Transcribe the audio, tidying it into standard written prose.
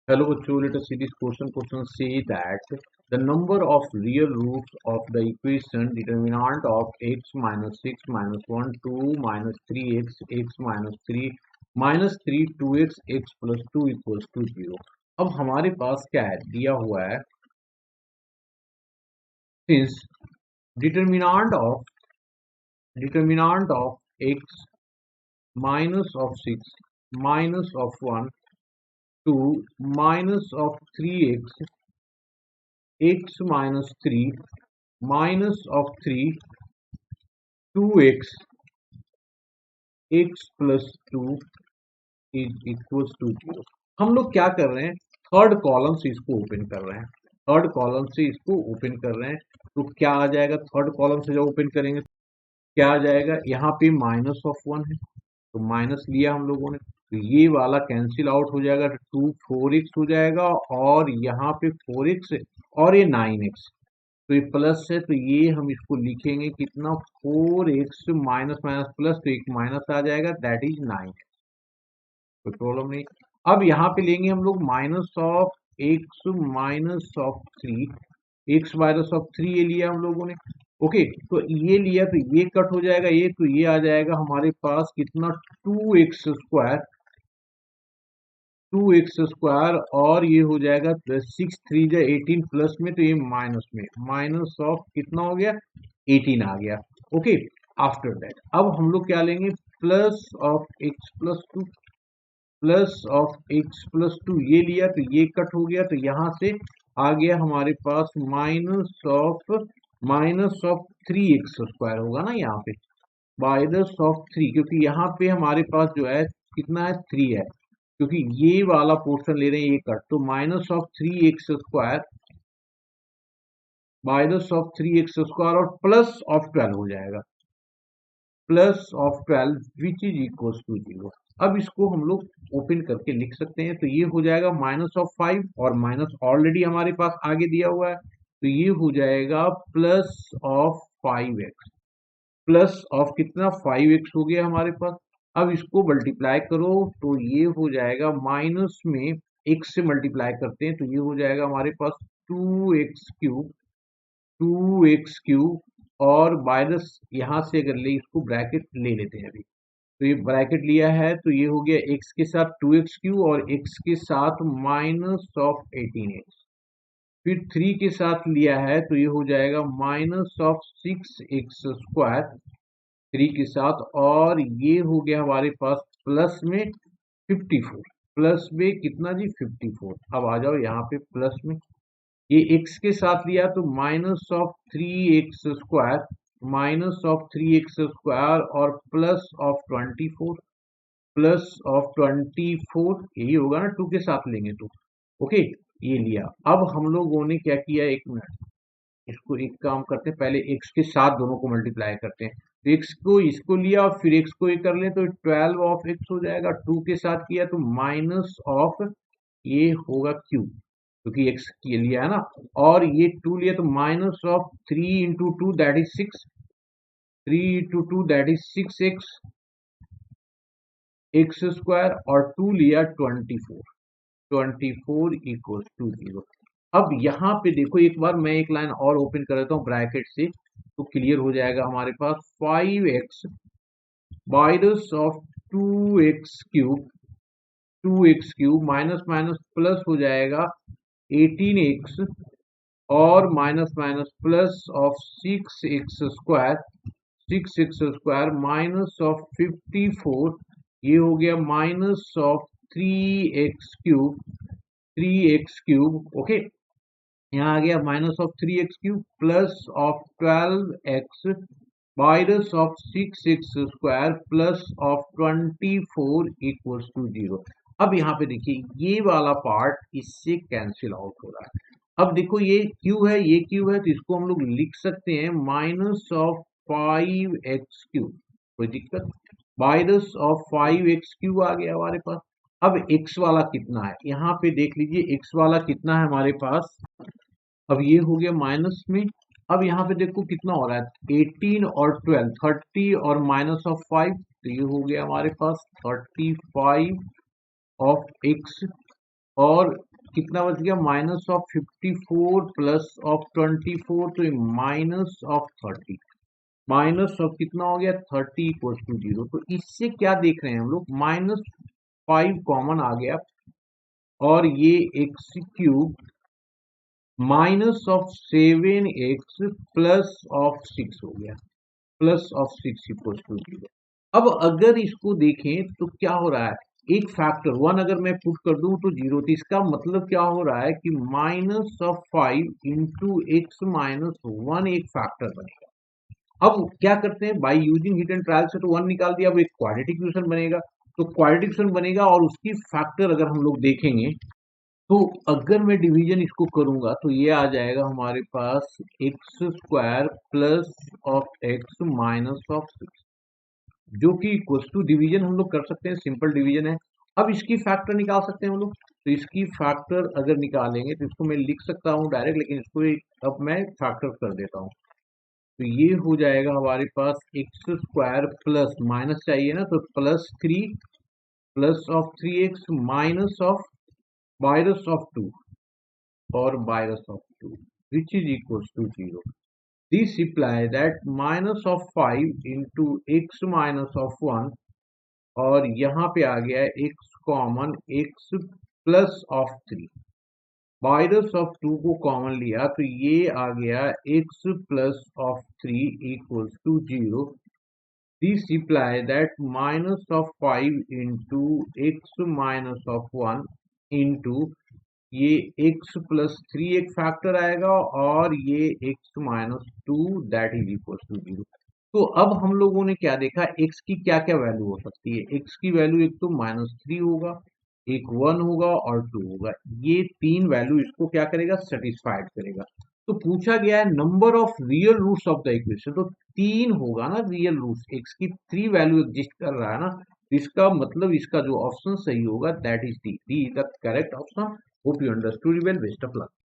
Hello बच्चों, let us see this question. Question say that the number of real roots of the equation determinant of x minus 6 minus 1 2 minus 3x x minus 3 minus 3 2x x plus 2 equals to 0. अब हमारे पास क्या है दिया हुआ है since determinant of x minus of 6 minus of 1 2 minus of 3x x minus 3 minus of 3 2x x plus 2 is equals to 0. हम लोग क्या कर रहे हैं, थर्ड कॉलम से इसको ओपन कर रहे हैं। थर्ड कॉलम से इसको ओपन कर रहे हैं तो क्या आ जाएगा, थर्ड कॉलम से जब ओपन करेंगे क्या आ जाएगा, यहाँ पे माइनस ऑफ 1 है तो माइनस लिया हम लोगों ने, तो ये वाला कैंसिल आउट हो जाएगा, 2 4x हो जाएगा और यहाँ पे 4x और ये 9x, तो ये प्लस है तो ये हम इसको लिखेंगे कितना, 4x माइनस माइनस प्लस, तो एक माइनस आ जाएगा दैट इज 9, कोई प्रॉब्लम नहीं। अब यहाँ पे लेंगे हम लोग minus of x minus of 3, x minus of 3 ये लिया हम लोगों ने, ओके तो ये लिया तो ये कट हो जाएगा, ये तो ये आ जाएगा हमारे पास कितना, 2x स्क्वायर 2x स्क्वायर और ये हो जाएगा 6 3 जा 18 प्लस में, तो ये माइनस में, माइनस ऑफ कितना हो गया 18 आ गया, ओके। आफ्टर दैट अब हम लोग क्या लेंगे, plus of x plus 2, plus of x plus 2 ये लिया तो ये कट हो गया, तो यहाँ से आ गया हमारे पास माइनस ऑफ 3x स्क्वायर होगा ना यहाँ पे, माइनस ऑफ 3, क्योंकि यहाँ पे हमारे पास जो है कितना है 3 है, क्योंकि ये वाला पोर्शन ले रहे हैं ये कट, तो minus of 3x square, minus of 3x square और प्लस ऑफ 12 हो जाएगा, plus of 12 which is equal to 0। अब इसको हम लोग ओपन करके लिख सकते हैं, तो ये हो जाएगा माइनस ऑफ 5 और माइनस ऑलरेडी हमारे पास आगे दिया हुआ है, तो ये हो जाएगा plus of 5x, plus of कितना 5x हो गया हमारे पास। अब इसको मल्टीप्लाई करो तो ये हो जाएगा, माइनस में x से मल्टीप्लाई करते हैं तो ये हो जाएगा हमारे पास 2x क्यूब और माइनस यहाँ से अगर ले इसको ब्रैकेट ले लेते हैं अभी, तो ये ब्रैकेट लिया है तो ये हो गया x के साथ 2x क्यूब और x के साथ माइनस ऑफ 18x, फिर 3 के साथ लिया है तो ये हो जाएगा माइनस ऑफ 6x स्क्वायर 3 के साथ, और ये हो गया हमारे पास प्लस में 54, प्लस में कितना जी 54। अब आ जाओ यहाँ पे प्लस में, ये x के साथ लिया तो minus of 3x square, minus of 3x square और प्लस ऑफ 24, प्लस ऑफ 24 यही होगा ना, 2 के साथ लेंगे तो, ओके ये लिया। अब हम लोगों ने क्या किया, एक मिनट इसको एक काम करते हैं, पहले x के साथ दोनों को मल्टीप्लाई करते हैं, तो x को इसको लिया और फिर x को ये कर लें तो 12 ऑफ x हो जाएगा, 2 के साथ किया तो माइनस ऑफ ये होगा q, क्योंकि x ये लिया है ना, और ये 2 लिया तो minus of 3 into 2 that is 6, 3 into 2 that is 6x x square और 2 लिया 24 इक्वल्स टू 0। अब यहाँ पे देखो एक बार मैं एक लाइन और ओपन कर देता हूँ ब्रैकेट से, तो क्लियर हो जाएगा हमारे पास 5x minus of 2x cube minus minus plus हो जाएगा 18x और minus minus plus of 6x square minus of 54, ये हो गया minus of 3x cube, okay यहाँ आ गया minus of 3x cube plus of 12x minus of 6x square plus of 24 equals to 0। अब यहाँ पे देखिए ये वाला पार्ट इससे कैंसिल आउट हो रहा है। अब देखो ये q है, ये q है, तो इसको हम लोग लिख सकते हैं माइनस ऑफ 5x क्यूब, कोई दिक्कत, माइनस ऑफ 5x क्यूब आ गया हमारे पास। अब x वाला कितना है, यहाँ पे देख लीजिए x वाला कितना है हमारे पास, अब ये हो गया माइनस में, अब यहाँ पे देखो कितना हो रहा है 18 और 12 30 और माइनस ऑफ 5, तो ये हो गया हमारे पास 35 ऑफ x और कितना बच गया, माइनस ऑफ 54 प्लस ऑफ 24, तो माइनस ऑफ 30, माइनस ऑफ कितना हो गया 30 इक्वल्स टू 0। तो इससे क्या देख रहे हैं हम लोग, -5 कॉमन आ गया और ये x cube minus of 7x plus of 6 हो गया, प्लस ऑफ 6 इक्वल्स टू 0। अब अगर इसको देखें तो क्या हो रहा है, एक फैक्टर 1 अगर मैं पुट कर दूं तो 0, तो इसका मतलब क्या हो रहा है कि minus of 5 into x minus 1 एक फैक्टर बनेगा। अब क्या करते हैं, by using hit and trial से तो 1 निकाल दिया, अब एक क्वाड्रेटिक इक्वेशन बनेगा, तो क्वाड्रेटिक इक्वेशन बनेगा और उसकी फैक्टर अगर हम लोग देखेंगे तो अगर मैं डिवीजन इसको करूंगा तो ये आ जाएगा हमारे पास x square plus of X minus of 6, जो कि इक्वल्स टू, डिवीजन हम लोग कर सकते हैं, सिंपल डिवीजन है। अब इसकी फैक्टर निकाल सकते हैं हम लोग, तो इसकी फैक्टर अगर निकालेंगे तो इसको मैं लिख सकता हूँ डायरेक्ट, लेकिन इसको अब मैं फैक्टर कर देता हूँ। तो ये हो जाएगा हमारे पास एक्स स्क्वायर प्लस, माइनस चाहिए ना, तो plus 3 plus of 3x minus of 2 और minus of 2 which is equals to 0। This imply that minus of 5 into x minus of 1, और यहाँ पे आ गया है x common, x plus of 3, minus of 2 को कॉमन लिया तो ये आ गया x plus of 3 equals to 0। This imply that minus of 5 into x minus of 1 into ये x प्लस 3 एक फैक्टर आएगा और ये x minus 2 that is equal to 0। तो अब हम लोगों ने क्या देखा, x की क्या क्या वैल्यू हो सकती है, x की वैल्यू एक तो -3 होगा, एक 1 होगा और 2 होगा, ये तीन वैल्यू इसको क्या करेगा, सेटिस्फाइड करेगा। तो पूछा गया है number of real roots of the equation, तो 3 होगा ना रियल रूट्स, x की 3 वैल्यू एग्जिस्ट कर रहा है ना, इसका मतलब इसका जो ऑप्शन सही होगा that is D, D is the correct option. Hope you understood well. Best of luck.